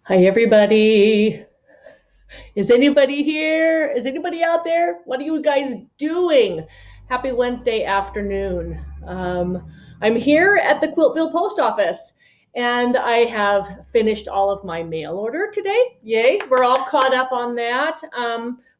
Hi, everybody. Is anybody here? Is anybody out there? What are you guys doing? Happy Wednesday afternoon. I'm here at the Quiltville Post Office, and I have finished all of my mail order today. Yay, we're all caught up on that.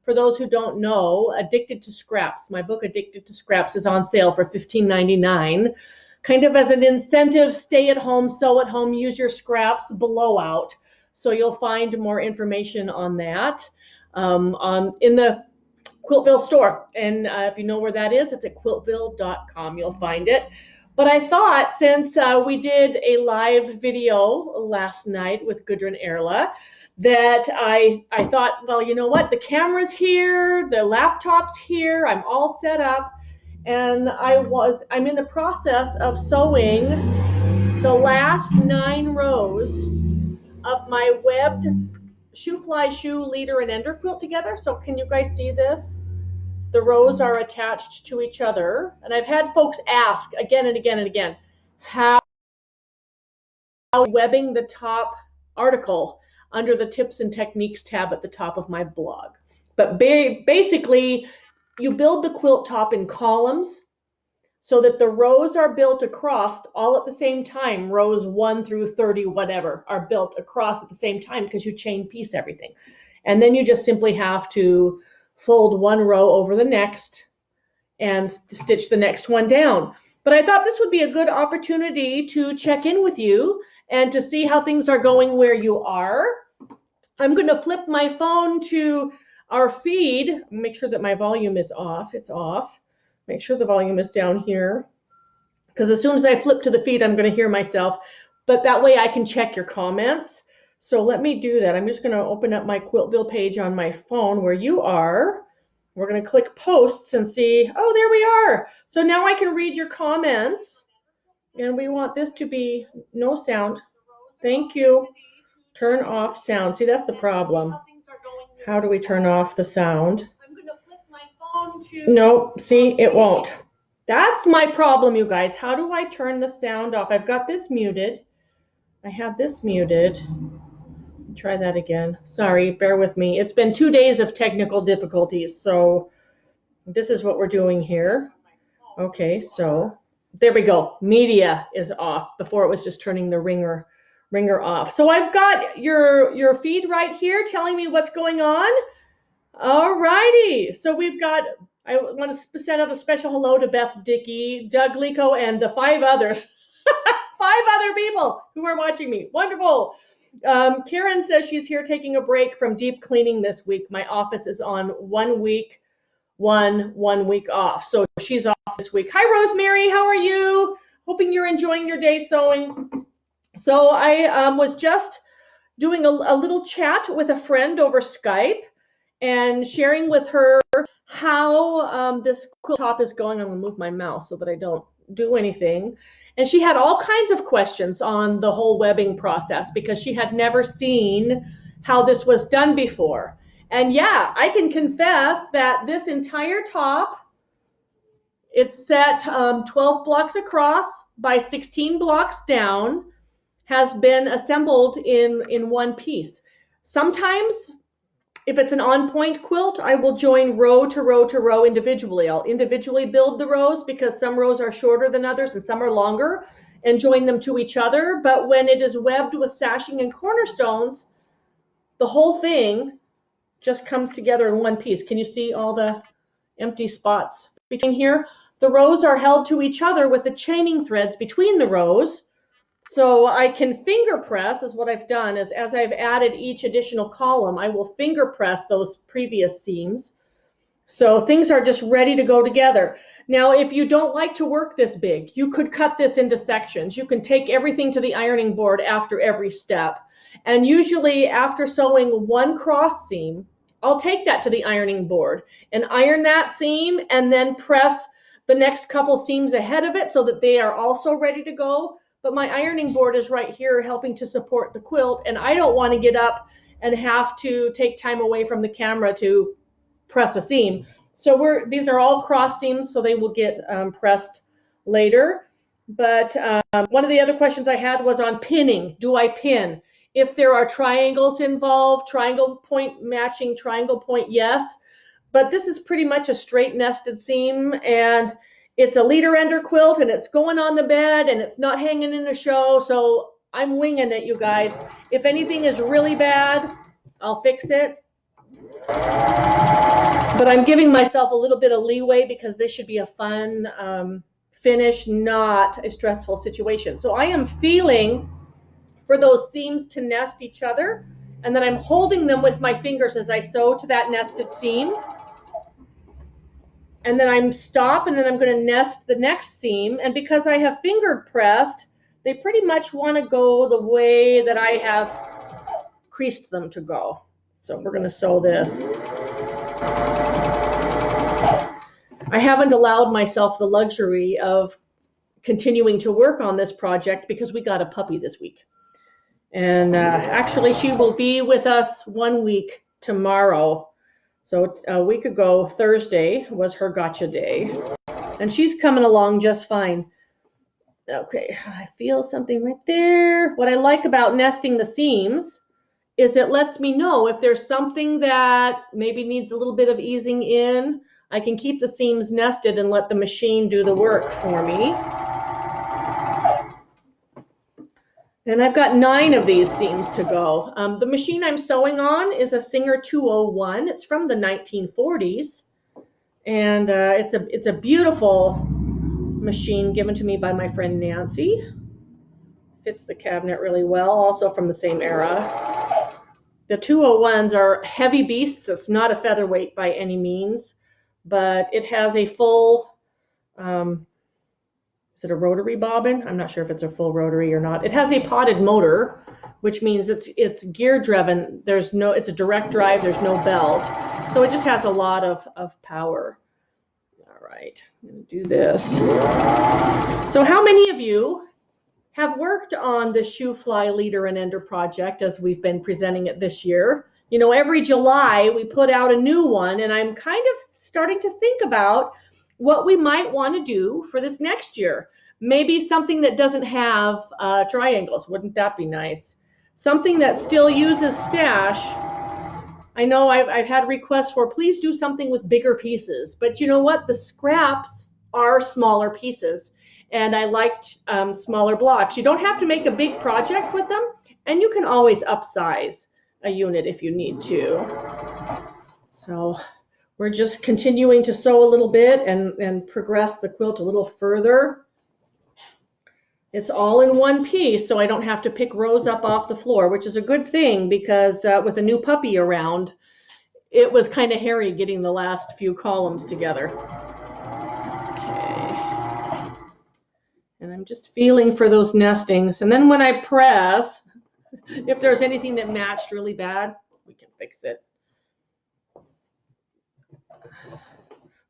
For those who don't know, Addicted to Scraps, my book Addicted to Scraps is on sale for $15.99. Kind of as an incentive, stay at home, sew at home, use your scraps, blowout. So you'll find more information on that in the Quiltville store. And if you know where that is, it's at quiltville.com. You'll find it. But I thought since we did a live video last night with Gudrun Erla, that I thought, well, you know what? The camera's here, the laptop's here, I'm all set up. And I'm in the process of sewing the last 9 rows of my webbed Shoo Fly Shoo leader and ender quilt together. So can you guys see this? The rows are attached to each other. And I've had folks ask again and again and again, how webbing the top article under the tips and techniques tab at the top of my blog. But basically, you build the quilt top in columns so that the rows are built across all at the same time. Rows 1 through 30, whatever, are built across at the same time because you chain piece everything. And then you just simply have to fold one row over the next and stitch the next one down. But I thought this would be a good opportunity to check in with you and to see how things are going where you are. I'm going to flip my phone to our feed. Make sure that my volume is off. It's off. Make sure the volume is down here, because as soon as I flip to the feed, I'm going to hear myself, but that way I can check your comments. So let me do that. I'm just going to open up my Quiltville page on my phone where you are. We're going to click posts and see, oh, there we are. So now I can read your comments, and we want this to be no sound. Thank you. Turn off sound. See, that's the problem. How do we turn off the sound? No, see, it won't. That's my problem, you guys. How do I turn the sound off? I've got this muted. I have this muted. Try that again. Sorry, bear with me. It's been 2 days of technical difficulties, so this is what we're doing here. Okay, so there we go. Media is off. Before it was just turning the ringer off. So I've got your feed right here telling me what's going on. All righty. So we've got, I want to send out a special hello to Beth Dickey, Doug Lico, and the 5 others. 5 other people who are watching me. Wonderful. Karen says she's here taking a break from deep cleaning this week. My office is on 1 week, one week off. So she's off this week. Hi, Rosemary. How are you? Hoping you're enjoying your day sewing. So I was just doing a little chat with a friend over Skype and sharing with her how this quilt top is going. I'm going to move my mouse so that I don't do anything. And she had all kinds of questions on the whole webbing process because she had never seen how this was done before. And yeah, I can confess that this entire top, it's set 12 blocks across by 16 blocks down, has been assembled in one piece. Sometimes, if it's an on-point quilt, I will join row to row to row individually. I'll individually build the rows because some rows are shorter than others and some are longer, and join them to each other. But when it is webbed with sashing and cornerstones, the whole thing just comes together in one piece. Can you see all the empty spots between here? The rows are held to each other with the chaining threads between the rows. So I can finger press, is what I've done, is as I've added each additional column, I will finger press those previous seams. So things are just ready to go together. Now, if you don't like to work this big, you could cut this into sections. You can take everything to the ironing board after every step. And usually after sewing one cross seam, I'll take that to the ironing board and iron that seam and then press the next couple seams ahead of it so that they are also ready to go. But my ironing board is right here helping to support the quilt, and I don't want to get up and have to take time away from the camera to press a seam. So these are all cross seams, so they will get pressed later. But one of the other questions I had was on pinning. Do I pin? If there are triangles involved, triangle point matching triangle point, yes. But this is pretty much a straight nested seam, and it's a leader ender quilt, and it's going on the bed, and it's not hanging in a show. So I'm winging it, you guys. If anything is really bad, I'll fix it. But I'm giving myself a little bit of leeway because this should be a fun finish, not a stressful situation. So I am feeling for those seams to nest each other, and then I'm holding them with my fingers as I sew to that nested seam. And then I'm stop, and then I'm going to nest the next seam. And because I have finger pressed, they pretty much want to go the way that I have creased them to go. So we're going to sew this. I haven't allowed myself the luxury of continuing to work on this project because we got a puppy this week. And actually, she will be with us 1 week tomorrow. So a week ago, Thursday, was her gotcha day. And she's coming along just fine. Okay, I feel something right there. What I like about nesting the seams is it lets me know if there's something that maybe needs a little bit of easing in. I can keep the seams nested and let the machine do the work for me. And I've got 9 of these seams to go. The machine I'm sewing on is a Singer 201. It's from the 1940s. And it's a beautiful machine given to me by my friend Nancy. Fits the cabinet really well, also from the same era. The 201s are heavy beasts. It's not a featherweight by any means, but it has a full, is it a rotary bobbin? I'm not sure if it's a full rotary or not. It has a potted motor, which means it's gear driven. It's a direct drive. There's no belt. So it just has a lot of power. All right, I'm going to do this. So how many of you have worked on the Shoo Fly Leader and Ender project as we've been presenting it this year? You know, every July we put out a new one, and I'm kind of starting to think about what we might want to do for this next year. Maybe something that doesn't have triangles. Wouldn't that be nice? Something that still uses stash. I know I've had requests for, please do something with bigger pieces. But you know what? The scraps are smaller pieces. And I liked smaller blocks. You don't have to make a big project with them. And you can always upsize a unit if you need to. So we're just continuing to sew a little bit and progress the quilt a little further. It's all in one piece, so I don't have to pick rows up off the floor, which is a good thing because with a new puppy around, it was kind of hairy getting the last few columns together. Okay. And I'm just feeling for those nestings. And then when I press, if there's anything that matched really bad, we can fix it.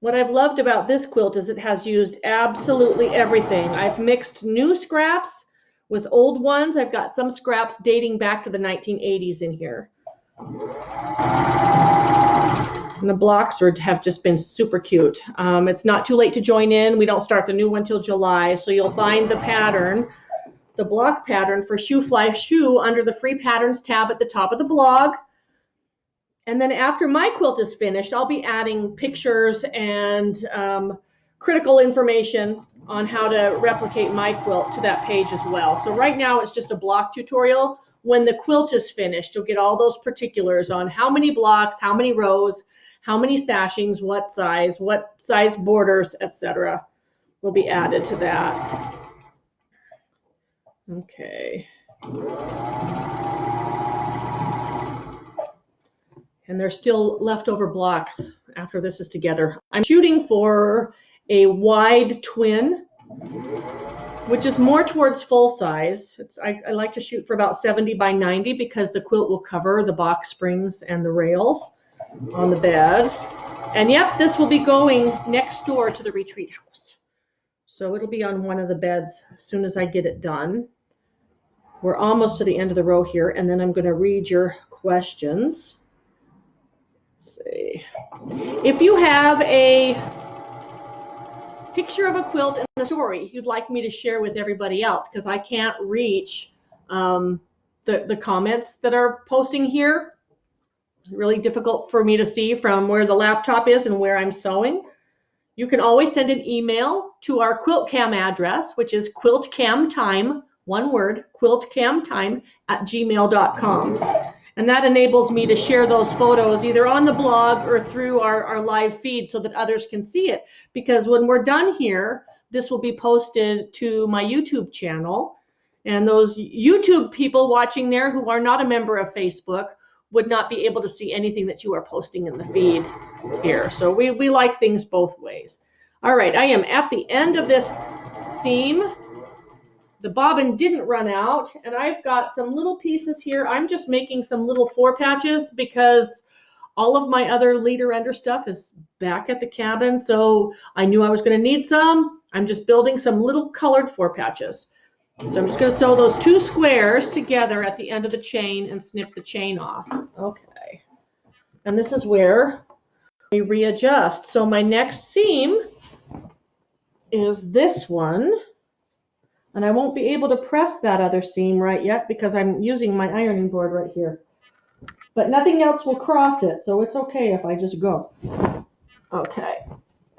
What I've loved about this quilt is it has used absolutely everything. I've mixed new scraps with old ones. I've got some scraps dating back to the 1980s in here. And the blocks have just been super cute. It's not too late to join in. We don't start the new one till July, so you'll find the pattern, the block pattern for Shoo Fly Shoo under the free patterns tab at the top of the blog. And then after my quilt is finished, I'll be adding pictures and critical information on how to replicate my quilt to that page as well. So right now it's just a block tutorial. When the quilt is finished, you'll get all those particulars on how many blocks, how many rows, how many sashings, what size borders, etc. will be added to that. Okay. And there's still leftover blocks after this is together. I'm shooting for a wide twin, which is more towards full size. I like to shoot for about 70 by 90 because the quilt will cover the box springs and the rails on the bed. And yep, this will be going next door to the retreat house. So it'll be on one of the beds as soon as I get it done. We're almost to the end of the row here, and then I'm going to read your questions. Let's see. If you have a picture of a quilt and a story you'd like me to share with everybody else, because I can't reach the the comments that are posting here. Really difficult for me to see from where the laptop is and where I'm sewing. You can always send an email to our Quilt Cam address, which is quiltcamtime, one word, quiltcamtime@gmail.com. And that enables me to share those photos either on the blog or through our live feed so that others can see it. Because when we're done here, this will be posted to my YouTube channel. And those YouTube people watching there who are not a member of Facebook would not be able to see anything that you are posting in the feed here. So we like things both ways. All right, I am at the end of this seam. The bobbin didn't run out, and I've got some little pieces here. I'm just making some little 4 patches because all of my other leader ender stuff is back at the cabin, so I knew I was going to need some. I'm just building some little colored 4 patches. So I'm just going to sew those 2 squares together at the end of the chain and snip the chain off. Okay. And this is where we readjust. So my next seam is this one. And I won't be able to press that other seam right yet because I'm using my ironing board right here. But nothing else will cross it, so it's okay if I just go. Okay.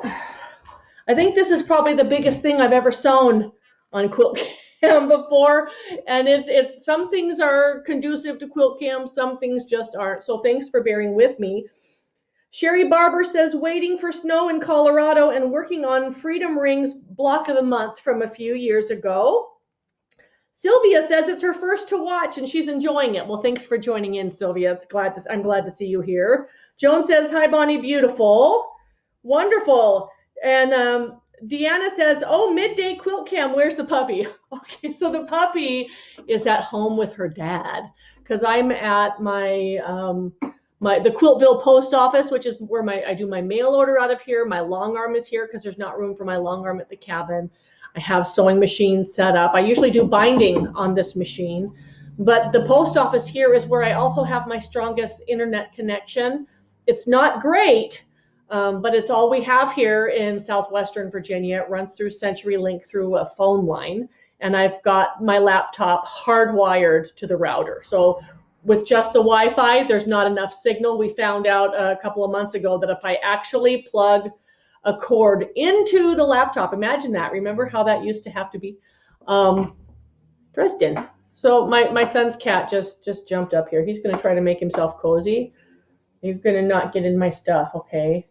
I think this is probably the biggest thing I've ever sewn on Quilt Cam before, and it's some things are conducive to Quilt Cam, some things just aren't. So thanks for bearing with me. Sherry Barber says, waiting for snow in Colorado and working on Freedom Rings block of the month from a few years ago. Sylvia says it's her first to watch and she's enjoying it. Well, thanks for joining in, Sylvia. I'm glad to see you here. Joan says, hi, Bonnie, beautiful. Wonderful. And Deanna says, oh, midday Quilt Cam, where's the puppy? Okay, so the puppy is at home with her dad because I'm at the Quiltville post office, which is where I do my mail order out of here. My long arm is here because there's not room for my long arm at the cabin. I have sewing machines set up. I usually do binding on this machine, but the post office here is where I also have my strongest internet connection. It's not great, but it's all we have here in southwestern Virginia. It runs through CenturyLink through a phone line, and I've got my laptop hardwired to the router. So with just the Wi-Fi, there's not enough signal. We found out a couple of months ago that if I actually plug a cord into the laptop, imagine that. Remember how that used to have to be? Dresden. So my son's cat just jumped up here. He's going to try to make himself cozy. You're going to not get in my stuff, okay?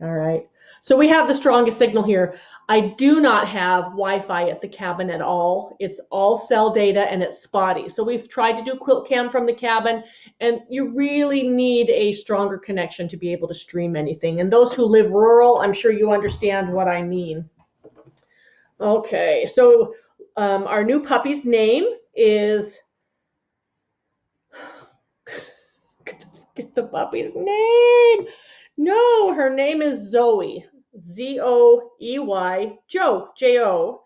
All right. So we have the strongest signal here. I do not have Wi-Fi at the cabin at all. It's all cell data and it's spotty. So we've tried to do Quilt Cam from the cabin, and you really need a stronger connection to be able to stream anything. And those who live rural, I'm sure you understand what I mean. Okay, so our new puppy's name is, get the puppy's name. No, her name is Zoe. Zoey, Joe, J-O.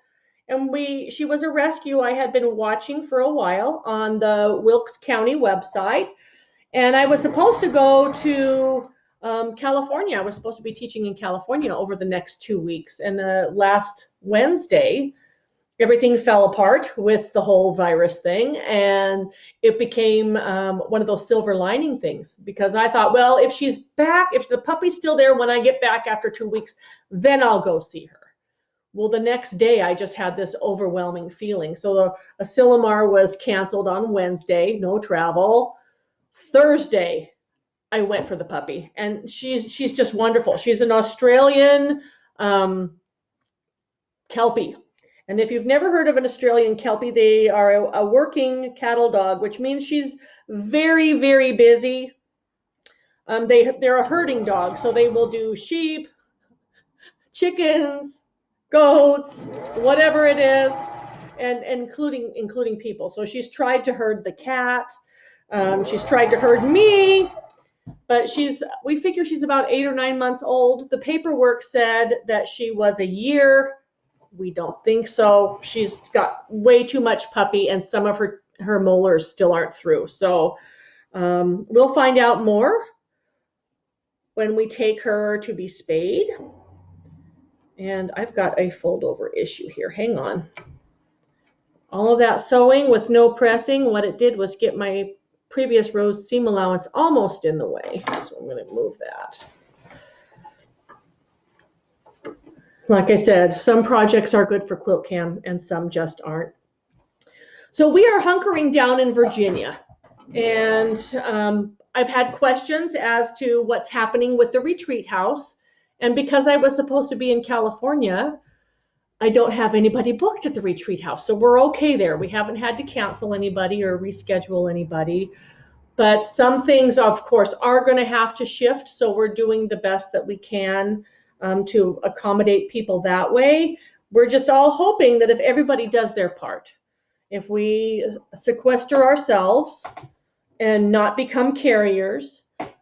And she was a rescue I had been watching for a while on the Wilkes County website. And I was supposed to go to California. I was supposed to be teaching in California over the next 2 weeks. And last Wednesday, everything fell apart with the whole virus thing, and it became one of those silver lining things, because I thought, well, if she's back, if the puppy's still there when I get back after 2 weeks, then I'll go see her. Well, the next day I just had this overwhelming feeling. So the Asilomar was canceled on Wednesday, no travel. Thursday, I went for the puppy, and she's just wonderful. She's an Australian Kelpie. And if you've never heard of an Australian Kelpie, they are a working cattle dog, which means she's very, very busy. They're a herding dog, so they will do sheep, chickens, goats, whatever it is, and including people. So she's tried to herd the cat. She's tried to herd me, but we figure she's about 8 or 9 months old. The paperwork said that she was a year. We don't think so. She's got way too much puppy, and some of her molars still aren't through. So we'll find out more when we take her to be spayed. And I've got a fold over issue here. Hang on. All of that sewing with no pressing, what it did was get my previous row's seam allowance almost in the way. So I'm going to move that. Like I said, some projects are good for Quilt Cam and some just aren't. So we are hunkering down in Virginia, and I've had questions as to what's happening with the retreat house. And because I was supposed to be in California, I don't have anybody booked at the retreat house. So we're okay there. We haven't had to cancel anybody or reschedule anybody. But some things, of course, are going to have to shift. So we're doing the best that we can to accommodate people that way. We're just all hoping that if everybody does their part, if we sequester ourselves and not become carriers,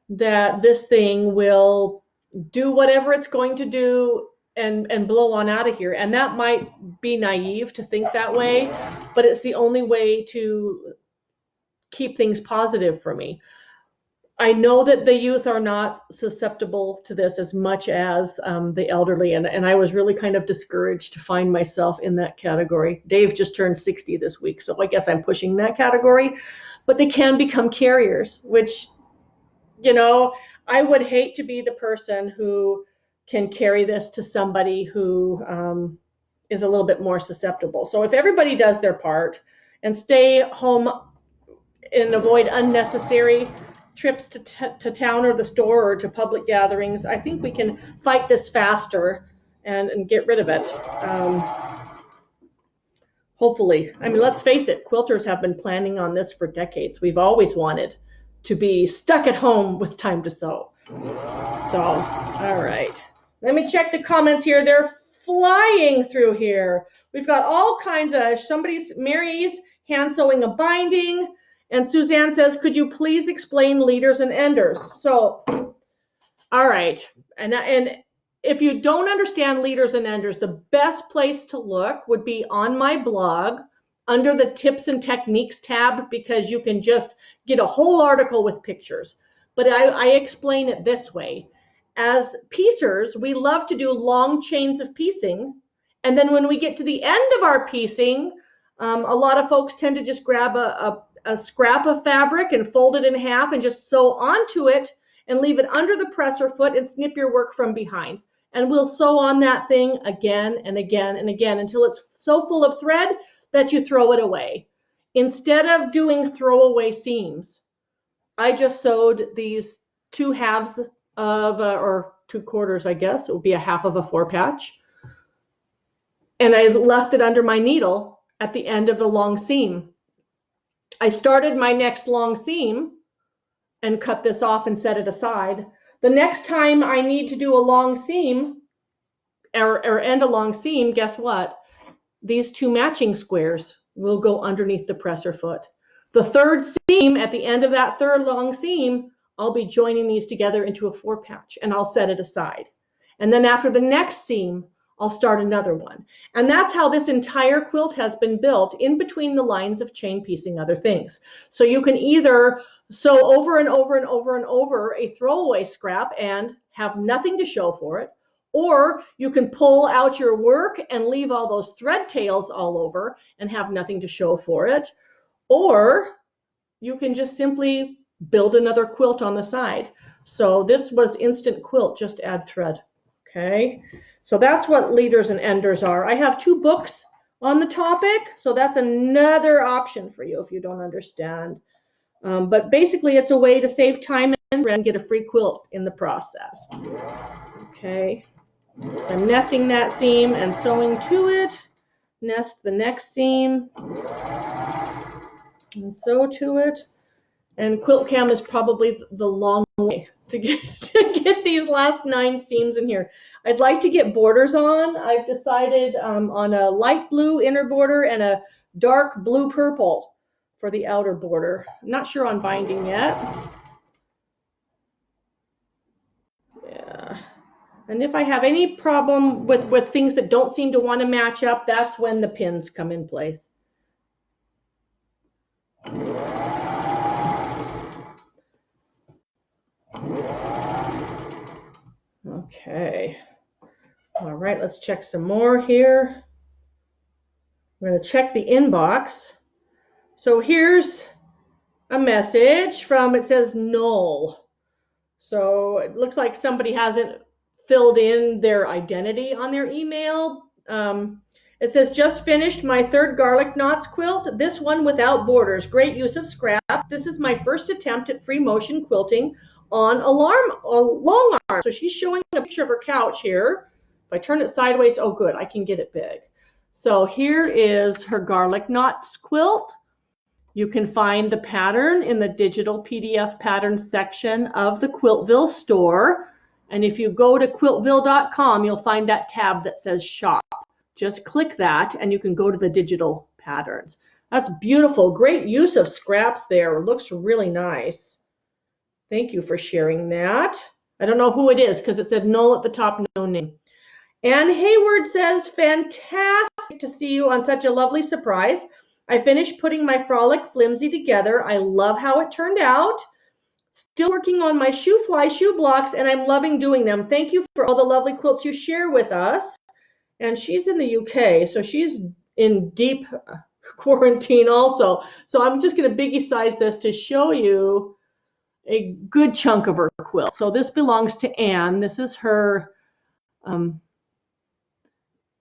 that this thing will do whatever it's going to do and blow on out of here. And that might be naive to think that way, but it's the only way to keep things positive for me. I know that the youth are not susceptible to this as much as the elderly, and I was really kind of discouraged to find myself in that category. Dave just turned 60 this week, so I guess I'm pushing that category. But they can become carriers, which, you know, I would hate to be the person who can carry this to somebody who is a little bit more susceptible. So if everybody does their part and stay home and avoid unnecessary trips to town or the store or to public gatherings, I think we can fight this faster and get rid of it. Hopefully. I mean, let's face it, quilters have been planning on this for decades. We've always wanted to be stuck at home with time to sew. So, all right. Let me check the comments here. They're flying through here. We've got all kinds of, Mary's hand sewing a binding. And Suzanne says, could you please explain leaders and enders? So, all right. And if you don't understand leaders and enders, the best place to look would be on my blog under the tips and techniques tab, because you can just get a whole article with pictures. But I explain it this way. As piecers, we love to do long chains of piecing. And then when we get to the end of our piecing, a lot of folks tend to just grab a scrap of fabric and fold it in half and just sew onto it and leave it under the presser foot and snip your work from behind. And we'll sew on that thing again and again and again until it's so full of thread that you throw it away. Instead of doing throwaway seams, I just sewed these 2 halves of, or 2/4, I guess. It would be a half of a 4-patch. And I left it under my needle at the end of the long seam. I started my next long seam and cut this off and set it aside. The next time I need to do a long seam or end a long seam, guess what? These 2 matching squares will go underneath the presser foot. The third seam, at the end of that third long seam, I'll be joining these together into a 4-patch and I'll set it aside. And then after the next seam, I'll start another one. And that's how this entire quilt has been built, in between the lines of chain piecing other things. So you can either sew over and over and over and over a throwaway scrap and have nothing to show for it, or you can pull out your work and leave all those thread tails all over and have nothing to show for it, or you can just simply build another quilt on the side. So this was instant quilt, just add thread. Okay, so that's what leaders and enders are. I have 2 books on the topic, so that's another option for you if you don't understand. But basically, it's a way to save time and get a free quilt in the process. Okay, so I'm nesting that seam and sewing to it. Nest the next seam and sew to it. And Quilt Cam is probably the long way to get these last 9 seams in here. I'd like to get borders on. I've decided on a light blue inner border and a dark blue purple for the outer border. I'm not sure on binding yet. Yeah. And if I have any problem with things that don't seem to want to match up, that's when the pins come in place. Okay. All right, let's check some more here. I'm going to check the inbox. So here's a message from, it says null. So it looks like somebody hasn't filled in their identity on their email. It says, just finished my third garlic knots quilt, this one without borders. Great use of scraps. This is my first attempt at free motion quilting on a long arm. So she's showing a picture of her couch here. If I turn it sideways, oh good, I can get it big. So here is her garlic knots quilt. You can find the pattern in the digital PDF pattern section of the Quiltville store. And if you go to quiltville.com, you'll find that tab that says shop. Just click that and you can go to the digital patterns. That's beautiful. Great use of scraps there. It looks really nice. Thank you for sharing that. I don't know who it is because it said null at the top, no name. Ann Hayward says, fantastic to see you on such a lovely surprise. I finished putting my Frolic flimsy together. I love how it turned out. Still working on my Shoo Fly Shoo blocks, and I'm loving doing them. Thank you for all the lovely quilts you share with us. And she's in the UK, so she's in deep quarantine also. So I'm just going to biggie size this to show you a good chunk of her quilt. So this belongs to Anne. This is her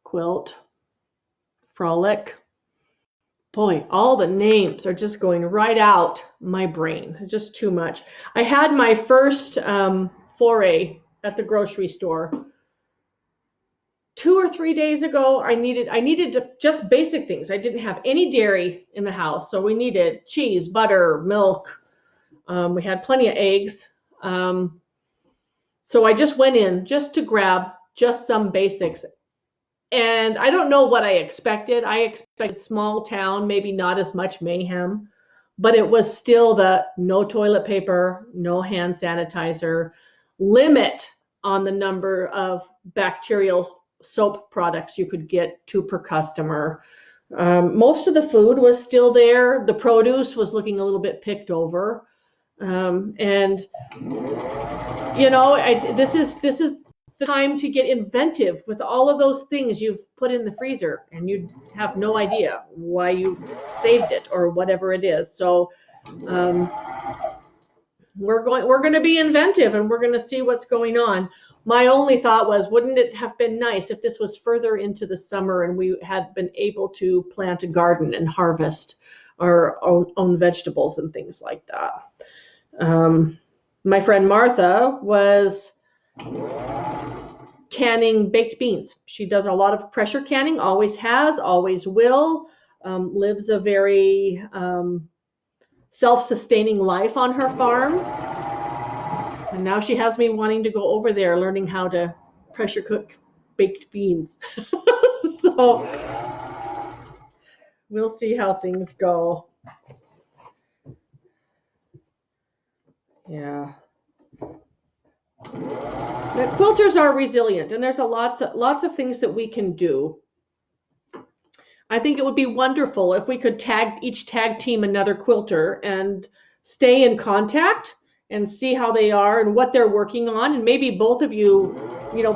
quilt, Frolic. Boy, all the names are just going right out my brain. It's just too much. I had my first foray at the grocery store 2 or 3 days ago. I needed just basic things. I didn't have any dairy in the house, so we needed cheese, butter, milk. We had plenty of eggs. So I just went in just to grab just some basics. And I don't know what I expected. I expected small town, maybe not as much mayhem, but it was still the no toilet paper, no hand sanitizer, limit on the number of bacterial soap products you could get 2 per customer. Most of the food was still there. The produce was looking a little bit picked over. And you know, this is the time to get inventive with all of those things you've put in the freezer and you have no idea why you saved it or whatever it is. So we're going to be inventive and we're going to see what's going on. My only thought was, wouldn't it have been nice if this was further into the summer and we had been able to plant a garden and harvest our own vegetables and things like that. My friend Martha was canning baked beans. She does a lot of pressure canning, always has, always will, lives a very self-sustaining life on her farm. And now she has me wanting to go over there, learning how to pressure cook baked beans. So we'll see how things go. Yeah. The quilters are resilient, and there's lots of things that we can do. I think it would be wonderful if we could each tag team another quilter and stay in contact and see how they are and what they're working on. And maybe both of you,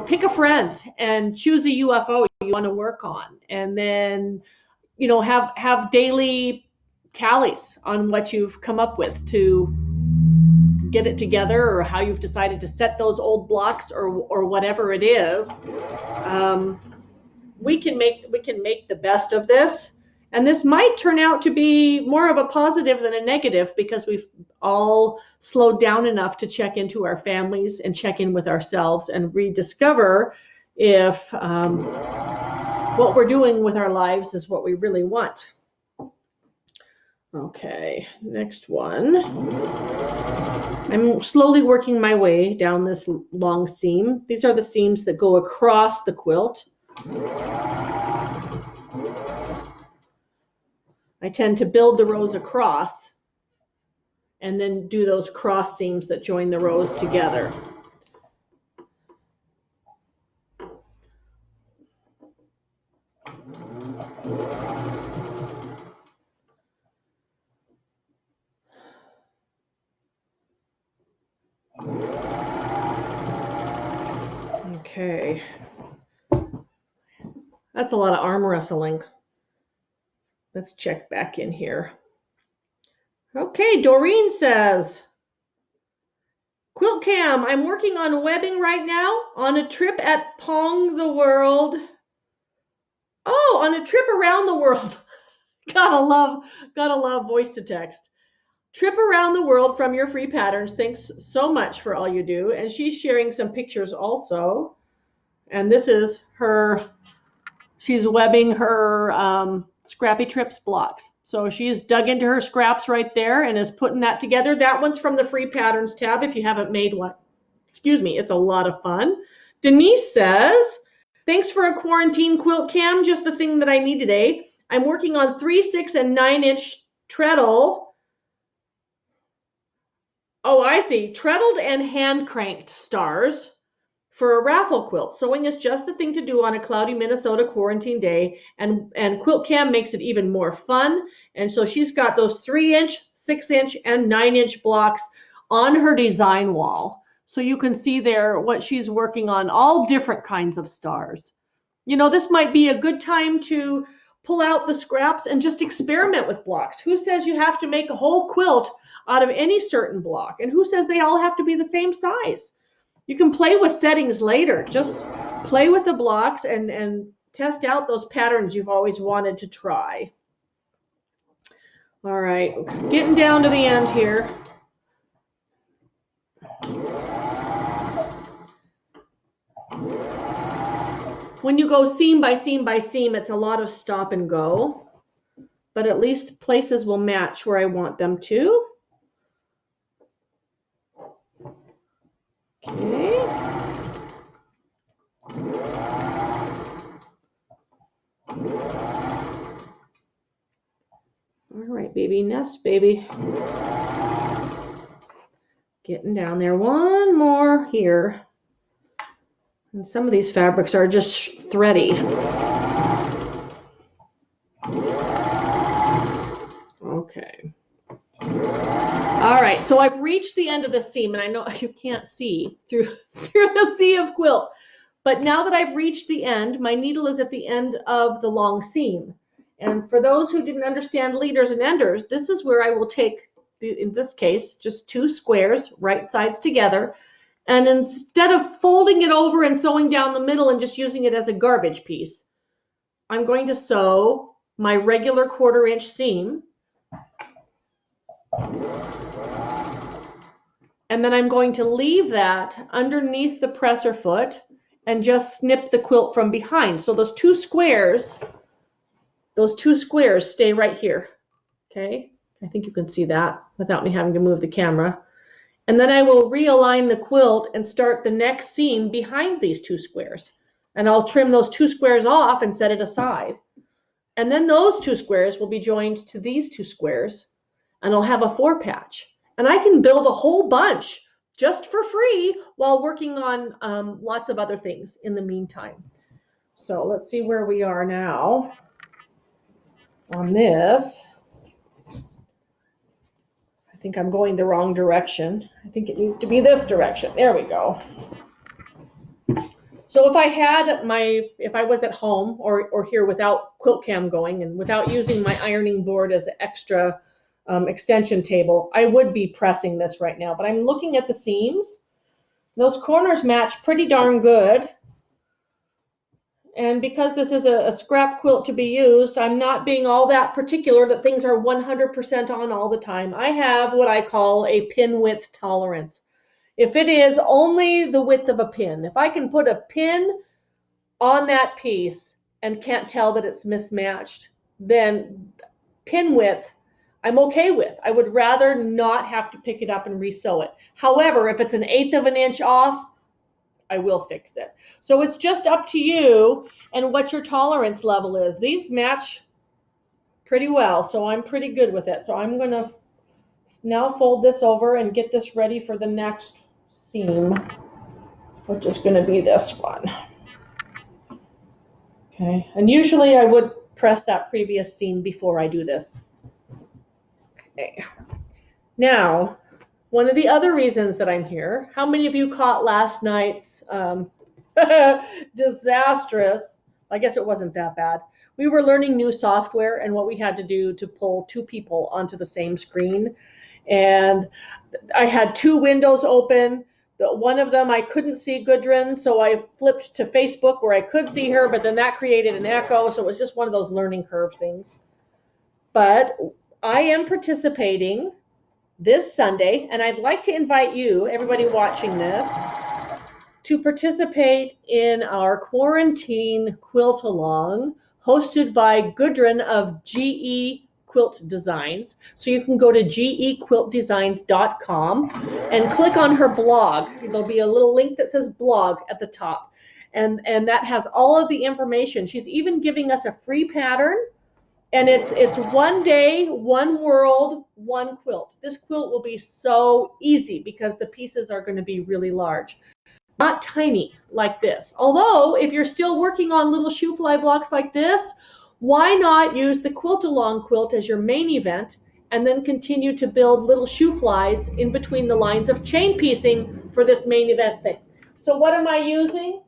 pick a friend and choose a UFO you want to work on, and then, have daily tallies on what you've come up with to get it together, or how you've decided to set those old blocks, or whatever it is. We can make the best of this, and this might turn out to be more of a positive than a negative, because we've all slowed down enough to check into our families and check in with ourselves and rediscover if what we're doing with our lives is what we really want. Okay, next one. I'm slowly working my way down this long seam. These are the seams that go across the quilt. I tend to build the rows across and then do those cross seams that join the rows together. Okay. That's a lot of arm wrestling. Let's check back in here. Okay, Doreen says, Quilt Cam, I'm working on webbing right now on a trip at Pong the World. Oh, on a trip around the world. Gotta love voice to text. Trip around the world from your free patterns. Thanks so much for all you do. And she's sharing some pictures also. And this is her, she's webbing her Scrappy Trips blocks. So she's dug into her scraps right there and is putting that together. That one's from the free patterns tab if you haven't made one. Excuse me, it's a lot of fun. Denise says, thanks for a quarantine quilt cam, just the thing that I need today. I'm working on 3, 6, and 9-inch treadle. Oh, I see. Treadled and hand cranked stars for a raffle quilt. Sewing is just the thing to do on a cloudy Minnesota quarantine day, and Quilt Cam makes it even more fun. And so she's got those 3-inch, 6-inch, and 9-inch blocks on her design wall. So you can see there what she's working on, all different kinds of stars. You know, this might be a good time to pull out the scraps and just experiment with blocks. Who says you have to make a whole quilt out of any certain block? And who says they all have to be the same size? You can play with settings later. Just play with the blocks and test out those patterns you've always wanted to try. All right, getting down to the end here. When you go seam by seam by seam, it's a lot of stop and go, but at least places will match where I want them to. Okay. All right, baby, nest, baby. Getting down there. One more here. And some of these fabrics are just thready. Okay. All right, so I've reached the end of the seam, and I know you can't see through the sea of quilt. But now that I've reached the end, my needle is at the end of the long seam. And for those who didn't understand leaders and enders, this is where I will take, in this case, just 2 squares, right sides together. And instead of folding it over and sewing down the middle and just using it as a garbage piece, I'm going to sew my regular 1/4 inch seam. And then I'm going to leave that underneath the presser foot and just snip the quilt from behind. So those two squares stay right here. Okay, I think you can see that without me having to move the camera. And then I will realign the quilt and start the next seam behind these 2 squares. And I'll trim those 2 squares off and set it aside. And then those 2 squares will be joined to these 2 squares, and I'll have a 4 patch. And I can build a whole bunch just for free while working on lots of other things in the meantime. So let's see where we are now on this. I think I'm going the wrong direction. I think it needs to be this direction. There we go. So if I was at home or here without Quilt Cam going and without using my ironing board as an extra extension table, I would be pressing this right now. But I'm looking at the seams. Those corners match pretty darn good. And because this is a scrap quilt to be used, I'm not being all that particular that things are 100% on all the time. I have what I call a pin width tolerance. If it is only the width of a pin, if I can put a pin on that piece and can't tell that it's mismatched, then pin width I'm okay with. I would rather not have to pick it up and resew it. However, if it's 1/8 of an inch off, I will fix it. So it's just up to you and what your tolerance level is. These match pretty well, so I'm pretty good with it. So I'm going to now fold this over and get this ready for the next seam, which is going to be this one. Okay, and usually I would press that previous seam before I do this. Okay. Now, one of the other reasons that I'm here, how many of you caught last night's disastrous, I guess it wasn't that bad, we were learning new software and what we had to do to pull two people onto the same screen. And I had two windows open. One of them I couldn't see Gudrun, so I flipped to Facebook where I could see her, but then that created an echo, so it was just one of those learning curve things. But I am participating this Sunday, and I'd like to invite you, everybody watching this, to participate in our quarantine quilt along hosted by Gudrun of GE Quilt Designs. So you can go to gequiltdesigns.com and click on her blog. There'll be a little link that says blog at the top, and that has all of the information. She's even giving us a free pattern, and it's 1 day, 1 world, 1 quilt. This quilt will be so easy because the pieces are going to be really large. Not tiny like this. Although, if you're still working on little Shoo Fly blocks like this, why not use the quilt along quilt as your main event and then continue to build little Shoo Flies in between the lines of chain piecing for this main event thing. So what am I using?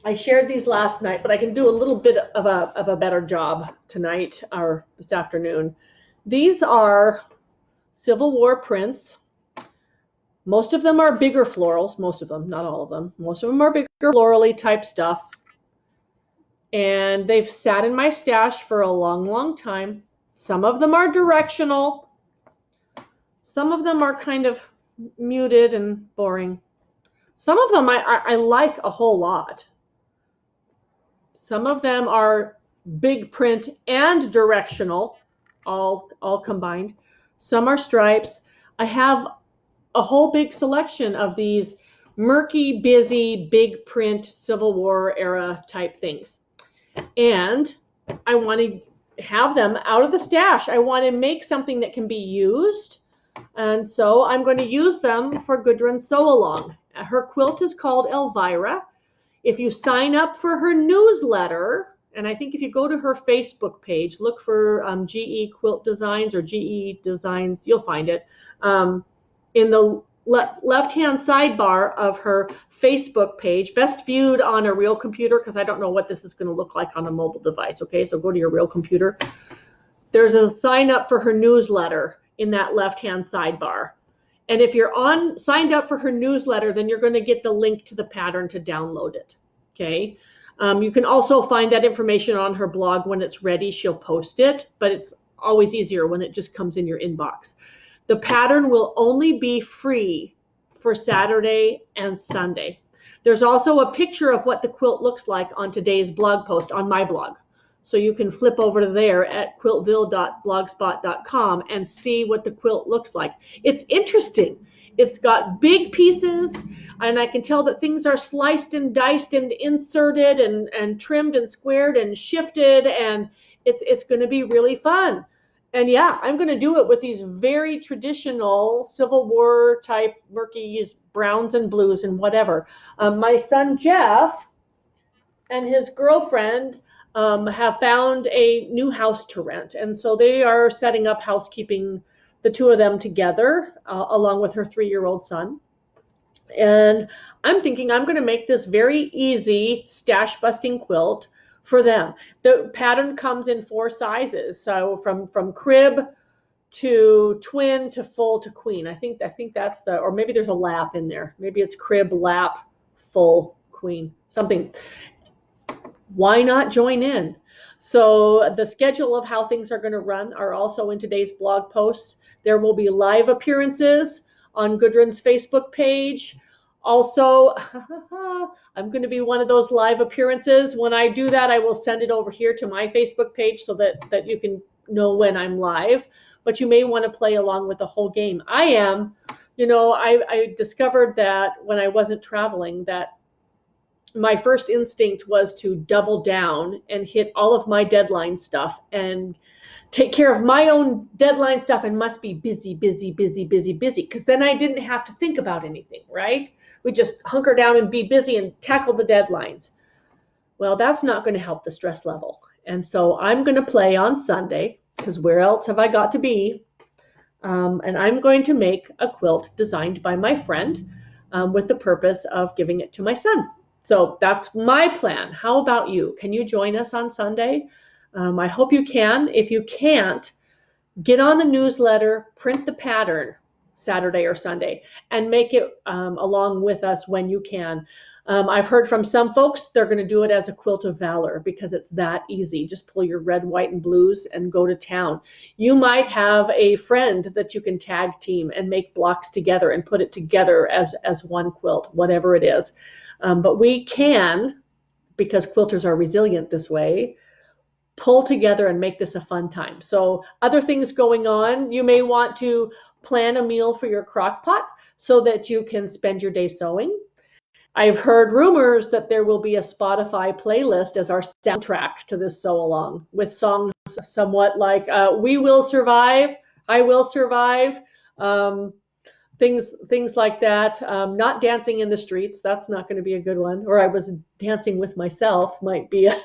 I shared these last night, but I can do a little bit of a better job tonight or this afternoon. These are Civil War prints. Most of them are bigger florals, most of them, not all of them. Most of them are bigger florally type stuff. And they've sat in my stash for a long, long time. Some of them are directional. Some of them are kind of muted and boring. Some of them I like a whole lot. Some of them are big print and directional, all combined. Some are stripes. I have a whole big selection of these murky, busy, big print Civil War era type things. And I want to have them out of the stash. I want to make something that can be used. And so I'm going to use them for Gudrun's Sew Along. Her quilt is called Elvira. If you sign up for her newsletter, and I think if you go to her Facebook page, look for GE Quilt Designs or GE Designs, you'll find it. In the left-hand sidebar of her Facebook page, best viewed on a real computer, because I don't know what this is going to look like on a mobile device, okay? So go to your real computer. There's a sign up for her newsletter in that left-hand sidebar. And if you're signed up for her newsletter, then you're going to get the link to the pattern to download it, okay? You can also find that information on her blog. When it's ready, she'll post it, but it's always easier when it just comes in your inbox. The pattern will only be free for Saturday and Sunday. There's also a picture of what the quilt looks like on today's blog post on my blog. So you can flip over to there at quiltville.blogspot.com and see what the quilt looks like. It's interesting. It's got big pieces, and I can tell that things are sliced and diced and inserted and trimmed and squared and shifted, and it's going to be really fun. And yeah, I'm going to do it with these very traditional Civil War type murky browns and blues and whatever. My son Jeff and his girlfriend have found a new house to rent. And so they are setting up housekeeping, the two of them together, along with her 3-year-old son. And I'm thinking I'm going to make this very easy stash busting quilt for them. The pattern comes in 4 sizes, so from crib to twin to full to queen. I think that's or maybe there's a lap in there. Maybe it's crib, lap, full, queen, something. Why not join in? So the schedule of how things are going to run are also in today's blog post. There will be live appearances on Gudrun's Facebook page. Also, I'm going to be one of those live appearances. When I do that, I will send it over here to my Facebook page so that you can know when I'm live. But you may want to play along with the whole game. I discovered that when I wasn't traveling, that my first instinct was to double down and hit all of my deadline stuff and take care of my own deadline stuff and must be busy, because then I didn't have to think about anything, right? We just hunker down and be busy and tackle the deadlines. Well, that's not going to help the stress level. And so I'm going to play on Sunday, because where else have I got to be? And I'm going to make a quilt designed by my friend with the purpose of giving it to my son. So that's my plan. How about you? Can you join us on Sunday? I hope you can. If you can't, get on the newsletter, print the pattern Saturday or Sunday, and make it along with us when you can. I've heard from some folks they're going to do it as a quilt of valor because it's that easy. Just pull your red, white, and blues and go to town. You might have a friend that you can tag team and make blocks together and put it together as one quilt, whatever it is. But we can, because quilters are resilient this way, pull together and make this a fun time. So other things going on, you may want to plan a meal for your crock pot so that you can spend your day sewing. I've heard rumors that there will be a Spotify playlist as our soundtrack to this sew along with songs somewhat like We Will Survive, I Will Survive, things like that. Not Dancing in the Streets, that's not going to be a good one. Or I Was Dancing with Myself might be a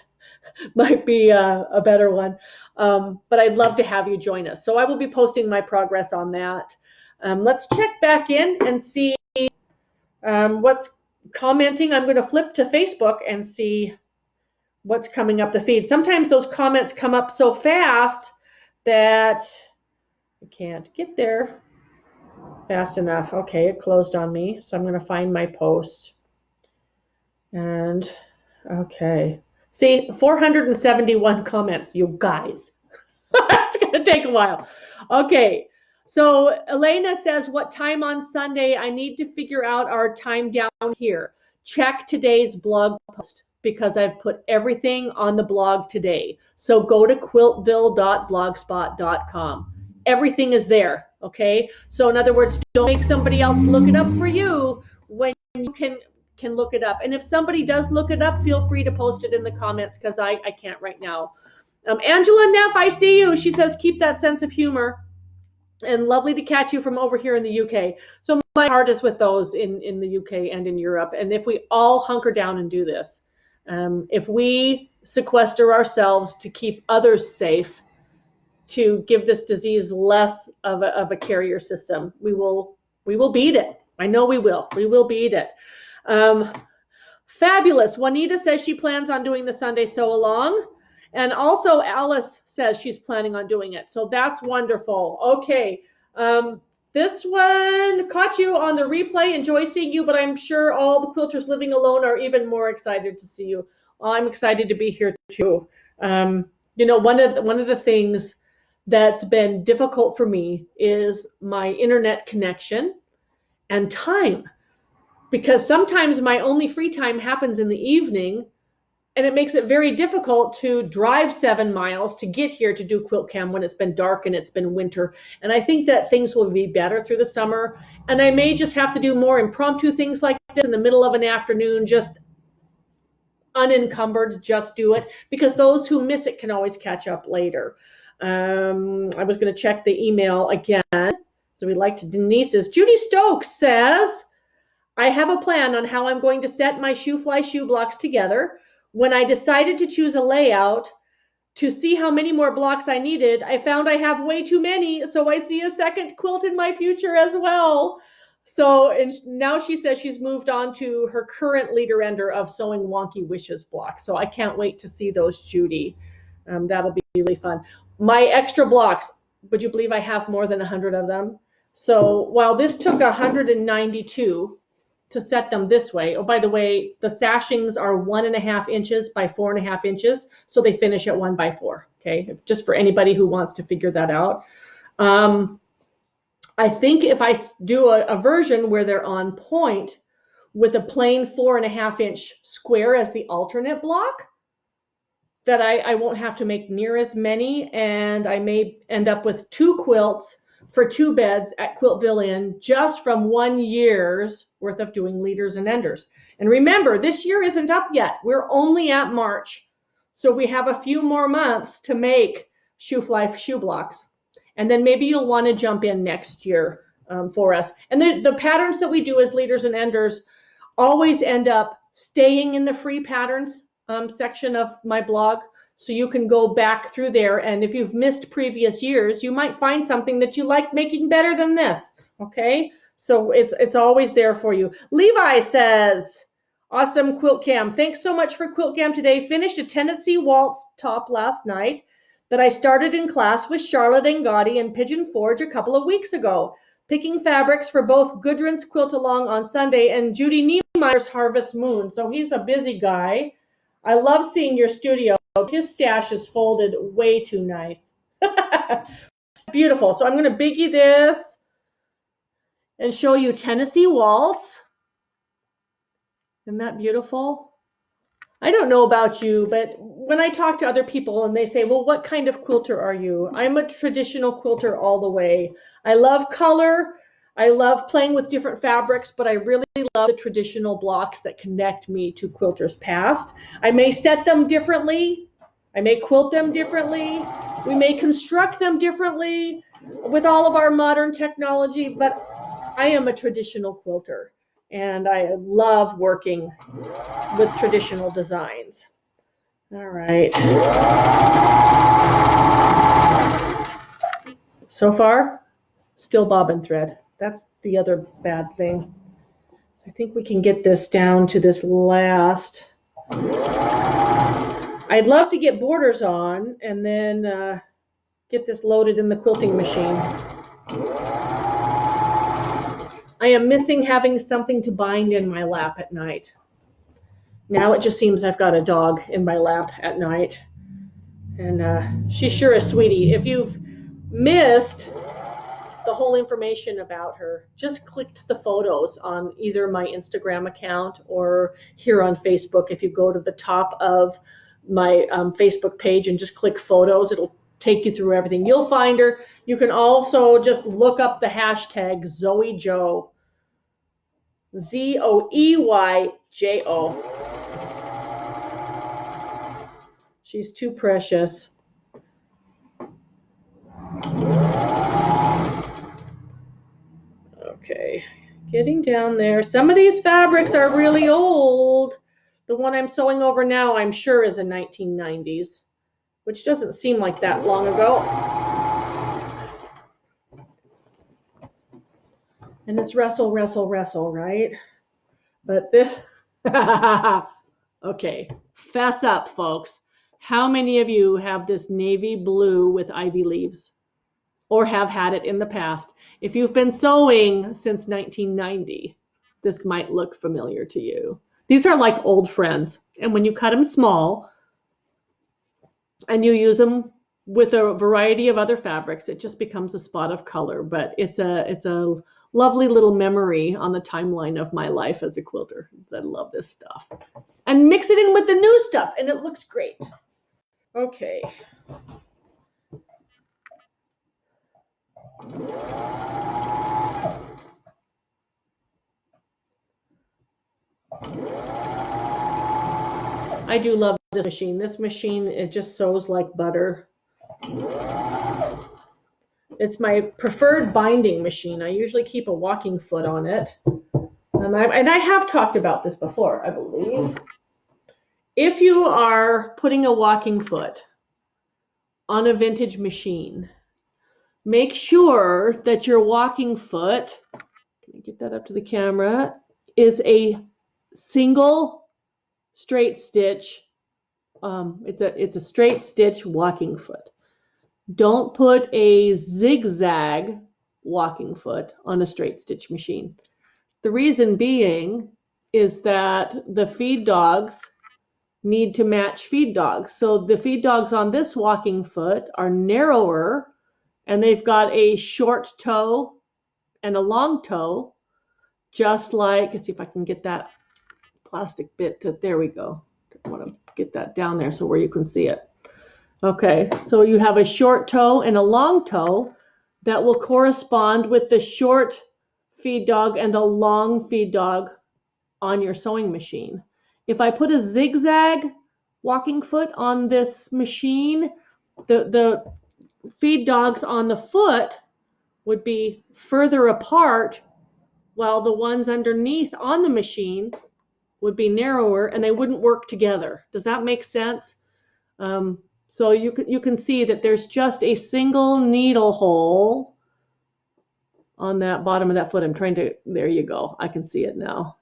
better one. But I'd love to have you join us. So I will be posting my progress on that. Let's check back in and see what's commenting. I'm going to flip to Facebook and see what's coming up the feed. Sometimes those comments come up so fast that I can't get there fast enough. Okay, it closed on me. So I'm going to find my post. And okay. See, 471 comments, you guys. It's going to take a while. Okay, so Elena says, what time on Sunday? I need to figure out our time down here. Check today's blog post because I've put everything on the blog today. So go to quiltville.blogspot.com. Everything is there, okay? So in other words, don't make somebody else look it up for you when you can look it up. And if somebody does look it up, feel free to post it in the comments because I can't right now. Angela Neff, I see you. She says, keep that sense of humor. And lovely to catch you from over here in the UK. So my heart is with those in the UK and in Europe. And if we all hunker down and do this, if we sequester ourselves to keep others safe, to give this disease less of a carrier system, we will beat it. I know we will. We will beat it. Fabulous. Juanita says she plans on doing the Sunday sew along. And also Alice says she's planning on doing it. So that's wonderful. Okay. This one caught you on the replay. Enjoy seeing you, but I'm sure all the quilters living alone are even more excited to see you. I'm excited to be here too. One of the things that's been difficult for me is my internet connection and time. Because sometimes my only free time happens in the evening, and it makes it very difficult to drive 7 miles to get here to do Quilt Cam when it's been dark and it's been winter. And I think that things will be better through the summer. And I may just have to do more impromptu things like this in the middle of an afternoon, just unencumbered, just do it. Because those who miss it can always catch up later. I was going to check the email again. So we'd like to Denise's. Judy Stokes says, I have a plan on how I'm going to set my Shoo Fly Shoo blocks together. When I decided to choose a layout to see how many more blocks I needed, I found I have way too many, so I see a second quilt in my future as well. So and now she says she's moved on to her current leader ender of sewing Wonky Wishes blocks. So I can't wait to see those, Judy. That'll be really fun. My extra blocks, would you believe I have more than 100 of them? So while this took 192 to set them this way. Oh, by the way, the sashings are 1.5 inches by 4.5 inches. So they finish at 1 by 4. Okay. Just for anybody who wants to figure that out. I think if I do a version where they're on point with a plain 4.5 inch square as the alternate block, that I won't have to make near as many. And I may end up with 2 quilts for 2 beds at Quiltville Inn just from 1 year's worth of doing leaders and enders. And remember, this year isn't up yet. We're only at March. So we have a few more months to make Shoo Fly Shoo blocks. And then maybe you'll want to jump in next year for us. And the patterns that we do as leaders and enders always end up staying in the free patterns section of my blog. So you can go back through there, and if you've missed previous years, you might find something that you like making better than this, okay? So it's always there for you. Levi says, Awesome, Quilt Cam. Thanks so much for Quilt Cam today. Finished a Tennessee Waltz top last night that I started in class with Charlotte and Gotti and Pigeon Forge a couple of weeks ago. Picking fabrics for both Gudrun's Quilt Along on Sunday and Judy Niemeyer's Harvest Moon. So he's a busy guy. I love seeing your studio. His stash is folded way too nice. Beautiful. So I'm going to biggie this and show you Tennessee Waltz. Isn't that beautiful? I don't know about you, but when I talk to other people and they say, well, what kind of quilter are you? I'm a traditional quilter all the way. I love color. I love playing with different fabrics, but I really love the traditional blocks that connect me to quilters past. I may set them differently. I may quilt them differently. We may construct them differently with all of our modern technology, but I am a traditional quilter. And I love working with traditional designs. All right. So far, still bobbin thread. That's the other bad thing. I think we can get this down to this last. I'd love to get borders on and then get this loaded in the quilting machine. I am missing having something to bind in my lap at night. Now it just seems I've got a dog in my lap at night. And she sure is sweetie. If you've missed the whole information about her, just click to the photos on either my Instagram account or here on Facebook. If you go to the top of my Facebook page and just click photos, it'll take you through everything. You'll find her. You can also just look up the hashtag ZoeyJo. ZoeyJo. She's too precious. Okay, getting down there. Some of these fabrics are really old. The one I'm sewing over now, I'm sure, is a 1990s, which doesn't seem like that long ago. And it's wrestle, wrestle, wrestle, right? But this, okay, fess up, folks. How many of you have this navy blue with ivy leaves or have had it in the past? If you've been sewing since 1990, this might look familiar to you. These are like old friends. And when you cut them small and you use them with a variety of other fabrics, it just becomes a spot of color. But it's a lovely little memory on the timeline of my life as a quilter. I love this stuff. And mix it in with the new stuff, and it looks great. Okay. I do love this machine. This machine, it just sews like butter. It's my preferred binding machine. I usually keep a walking foot on it. And I have talked about this before, I believe. If you are putting a walking foot on a vintage machine, make sure that your walking foot, let me get that up to the camera, is a single straight stitch. It's a straight stitch walking foot. Don't put a zigzag walking foot on a straight stitch machine. The reason being is that the feed dogs need to match feed dogs. So the feed dogs on this walking foot are narrower and they've got a short toe and a long toe, just like, let's see if I can get that plastic bit to, there we go. I want to get that down there so where you can see it. Okay, so you have a short toe and a long toe that will correspond with the short feed dog and the long feed dog on your sewing machine. If I put a zigzag walking foot on this machine, the feed dogs on the foot would be further apart while the ones underneath on the machine would be narrower and they wouldn't work together. Does that make sense? So you can see that there's just a single needle hole on that bottom of that foot. I'm trying to, there you go. I can see it now.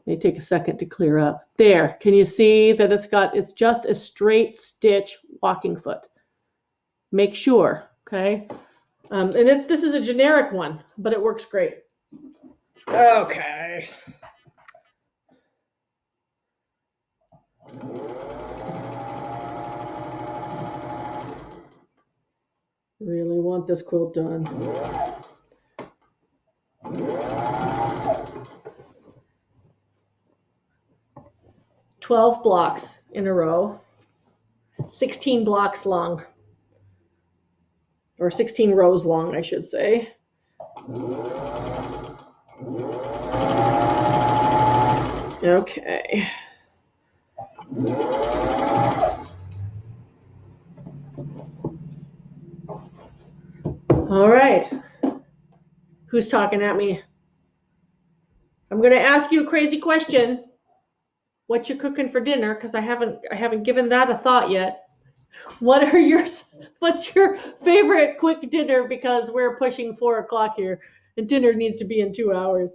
May take a second to clear up. There, can you see that it's just a straight stitch walking foot? Make sure, okay? And this is a generic one, but it works great. Okay. Really want this quilt done. "12 blocks in a row, 16 blocks long, or 16 rows long, I should say. Okay. All right. Who's talking at me? I'm going to ask you a crazy question. What you cooking for dinner? Because I haven't given that a thought yet. What's your favorite quick dinner? Because we're pushing 4 o'clock here, and dinner needs to be in 2 hours.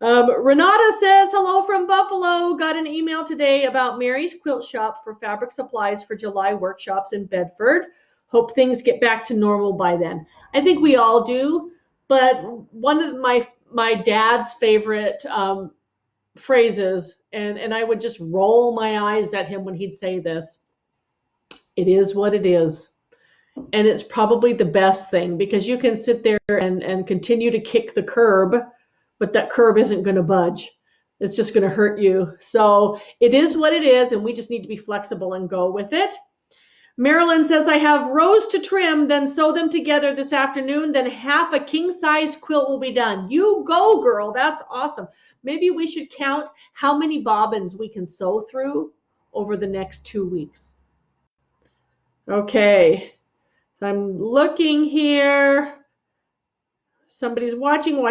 Renata says, hello from Buffalo. Got an email today about Mary's Quilt Shop for fabric supplies for July workshops in Bedford. Hope things get back to normal by then. I think we all do, but one of my dad's favorite phrases, and I would just roll my eyes at him when he'd say this: "It is what it is." And it's probably the best thing, because you can sit there and continue to kick the curb, but that curb isn't going to budge. It's just going to hurt you. So it is what it is, and we just need to be flexible and go with it. Marilyn says, I have rows to trim, then sew them together this afternoon, then half a king-size quilt will be done. You go, girl. That's awesome. Maybe we should count how many bobbins we can sew through over the next 2 weeks. Okay. So I'm looking here. Somebody's watching.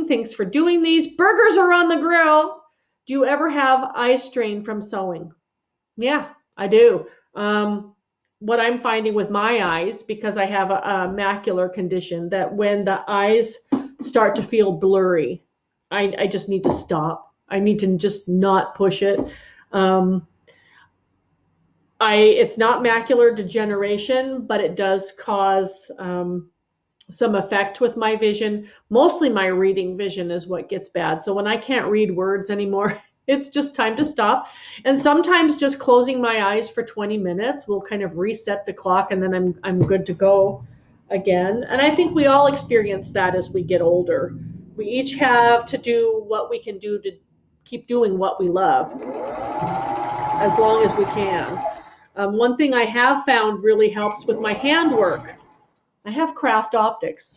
Thanks for doing these. Burgers are on the grill. Do you ever have eye strain from sewing? Yeah, I do. What I'm finding with my eyes, because I have a macular condition, that when the eyes start to feel blurry, I just need to stop. I need to just not push it. It's not macular degeneration, but it does cause some effect with my vision. Mostly my reading vision is what gets bad. So when I can't read words anymore, it's just time to stop. And sometimes just closing my eyes for 20 minutes will kind of reset the clock, and then I'm good to go again. And I think we all experience that as we get older. We each have to do what we can do to keep doing what we love as long as we can. One thing I have found really helps with my handwork. I have craft optics.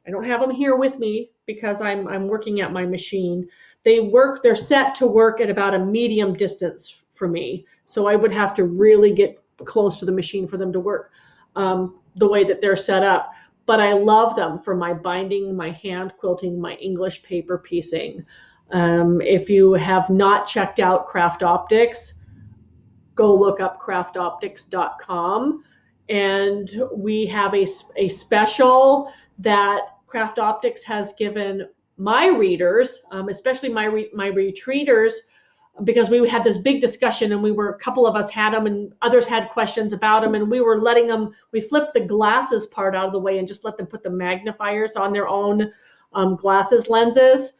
I don't have them here with me because I'm working at my machine. They're set to work at about a medium distance for me. So I would have to really get close to the machine for them to work the way that they're set up. But I love them for my binding, my hand quilting, my English paper piecing. If you have not checked out Craft Optics, go look up craftoptics.com. And we have a special that Craft Optics has given my readers, especially my retreaters, because we had this big discussion, and a couple of us had them and others had questions about them, and we were we flipped the glasses part out of the way and just let them put the magnifiers on their own glasses lenses.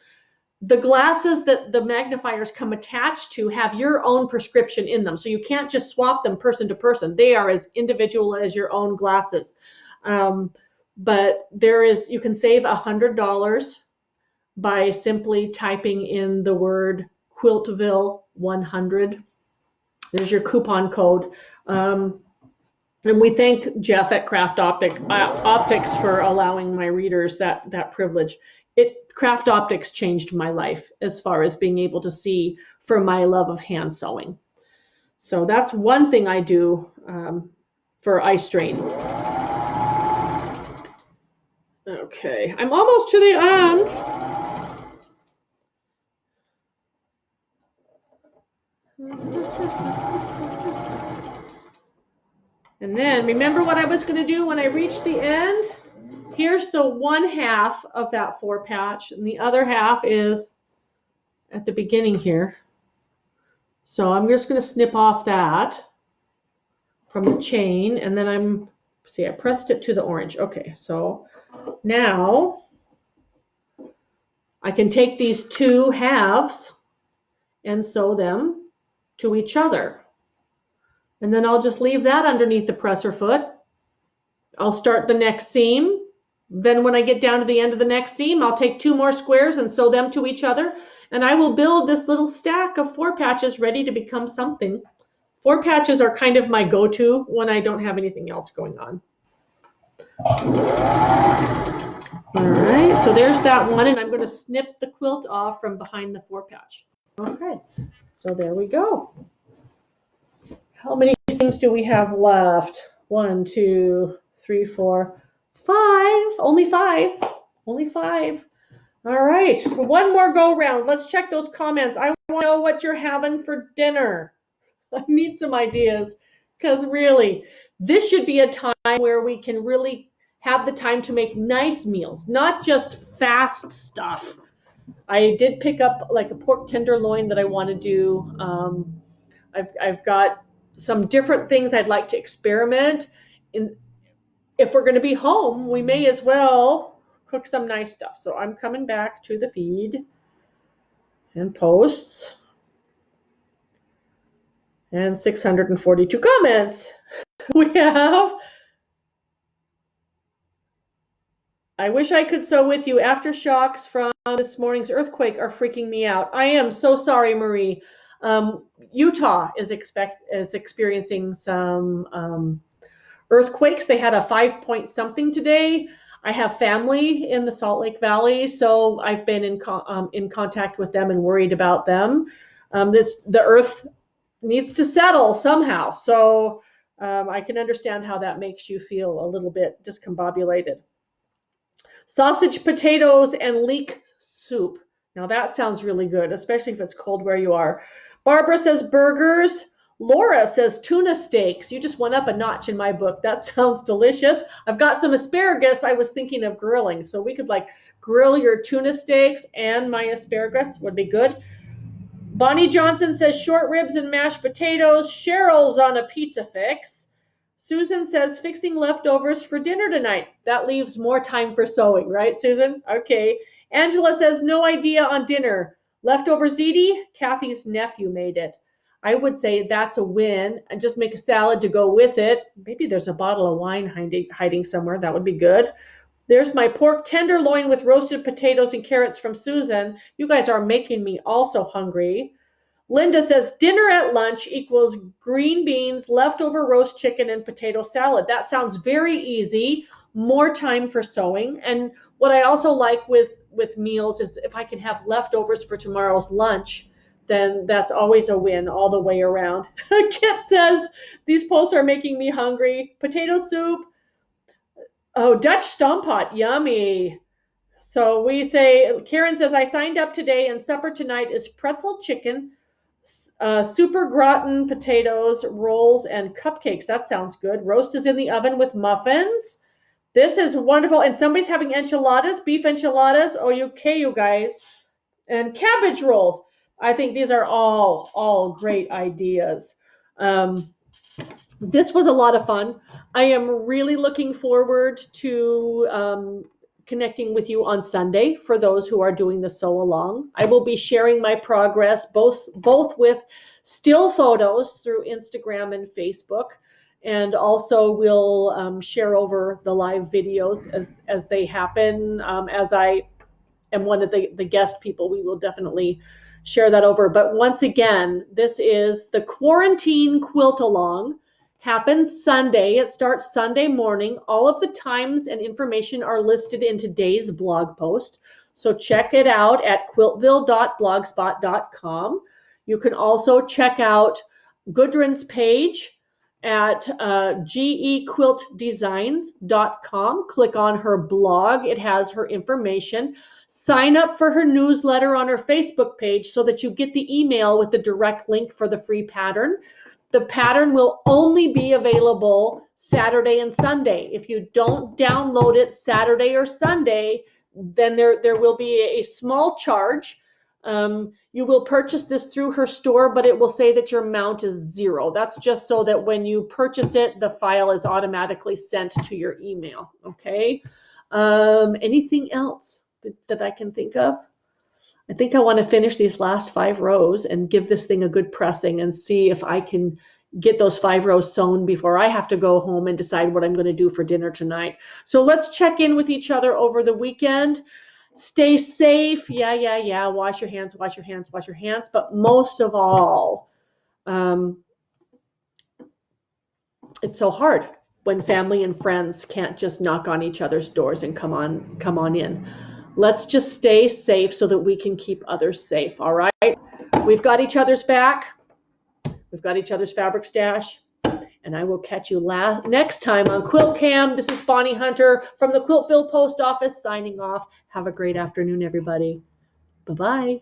The glasses that the magnifiers come attached to have your own prescription in them. So you can't just swap them person to person. They are as individual as your own glasses. But you can save $100 by simply typing in the word Quiltville 100. There's your coupon code. And we thank Jeff at Craft Optics for allowing my readers that privilege. Craft Optics changed my life as far as being able to see for my love of hand sewing. So that's one thing I do for eye strain. Okay, I'm almost to the end. And then remember what I was going to do when I reached the end? Here's the one half of that 4 patch, and the other half is at the beginning here. So I'm just going to snip off that from the chain, and then I pressed it to the orange. Okay, so now I can take these two halves and sew them to each other. And then I'll just leave that underneath the presser foot. I'll start the next seam. Then when I get down to the end of the next seam, I'll take two more squares and sew them to each other. And I will build this little stack of 4 patches ready to become something. 4 patches are kind of my go-to when I don't have anything else going on. All right, so there's that one, and I'm going to snip the quilt off from behind the 4 patch. Okay, so there we go. How many seams do we have left? 1, 2, 3, 4, 5. Only 5. Only 5. All right, one more go round. Let's check those comments. I want to know what you're having for dinner. I need some ideas, because really, this should be a time where we can really have the time to make nice meals, not just fast stuff. I did pick up like a pork tenderloin that I want to do. I've got some different things I'd like to experiment. If we're going to be home, we may as well cook some nice stuff. So I'm coming back to the feed and posts. And 642 comments. We have, I wish I could sew with you. Aftershocks from this morning's earthquake are freaking me out. I am so sorry, Marie. Utah is experiencing some earthquakes. They had a 5 point something today. I have family in the Salt Lake Valley, so I've been in contact with them and worried about them. The earth needs to settle somehow. So I can understand how that makes you feel a little bit discombobulated. Sausage, potatoes, and leek soup. Now that sounds really good, especially if it's cold where you are. Barbara says burgers. Laura says tuna steaks. You just went up a notch in my book. That sounds delicious. I've got some asparagus I was thinking of grilling. So we could like grill your tuna steaks and my asparagus would be good. Bonnie Johnson says short ribs and mashed potatoes. Cheryl's on a pizza fix. Susan says fixing leftovers for dinner tonight. That leaves more time for sewing, right, Susan? Okay. Angela says no idea on dinner. Leftover ziti? Kathy's nephew made it. I would say that's a win. And just make a salad to go with it. Maybe there's a bottle of wine hiding somewhere. That would be good. There's my pork tenderloin with roasted potatoes and carrots from Susan. You guys are making me also hungry. Linda says dinner at lunch equals green beans, leftover roast chicken, and potato salad. That sounds very easy. More time for sewing. And what I also like with meals is if I can have leftovers for tomorrow's lunch, then that's always a win all the way around. Kit says these posts are making me hungry. Potato soup. Oh, Dutch Stompot, yummy. So we say, Karen says, I signed up today and supper tonight is pretzel chicken, super gratin potatoes, rolls, and cupcakes. That sounds good. Roast is in the oven with muffins. This is wonderful. And somebody's having enchiladas, beef enchiladas. Oh, you guys. And cabbage rolls. I think these are all great ideas. This was a lot of fun. I am really looking forward to connecting with you on Sunday for those who are doing the sew along. I will be sharing my progress both with still photos through Instagram and Facebook, and also we'll share over the live videos as they happen. As I am one of the guest people, we will definitely share that over. But once again, this is the Quarantine Quilt Along. Happens Sunday. It starts Sunday morning. All of the times and information are listed in today's blog post. So check it out at quiltville.blogspot.com. You can also check out Gudrun's page at gequiltdesigns.com. Click on her blog. It has her information. Sign up for her newsletter on her Facebook page so that you get the email with the direct link for the free pattern. The pattern will only be available Saturday and Sunday. If you don't download it Saturday or Sunday, then there will be a small charge. You will purchase this through her store, but it will say that your amount is 0. That's just so that when you purchase it, the file is automatically sent to your email. Okay. Anything else that I can think of? I think I want to finish these last 5 rows and give this thing a good pressing and see if I can get those 5 rows sewn before I have to go home and decide what I'm going to do for dinner tonight. So let's check in with each other over the weekend. Stay safe. Yeah. Wash your hands, wash your hands, wash your hands. But most of all, it's so hard when family and friends can't just knock on each other's doors and come on in. Let's just stay safe so that we can keep others safe, all right? We've got each other's back. We've got each other's fabric stash. And I will catch you next time on Quilt Cam. This is Bonnie Hunter from the Quiltville Post Office signing off. Have a great afternoon, everybody. Bye-bye.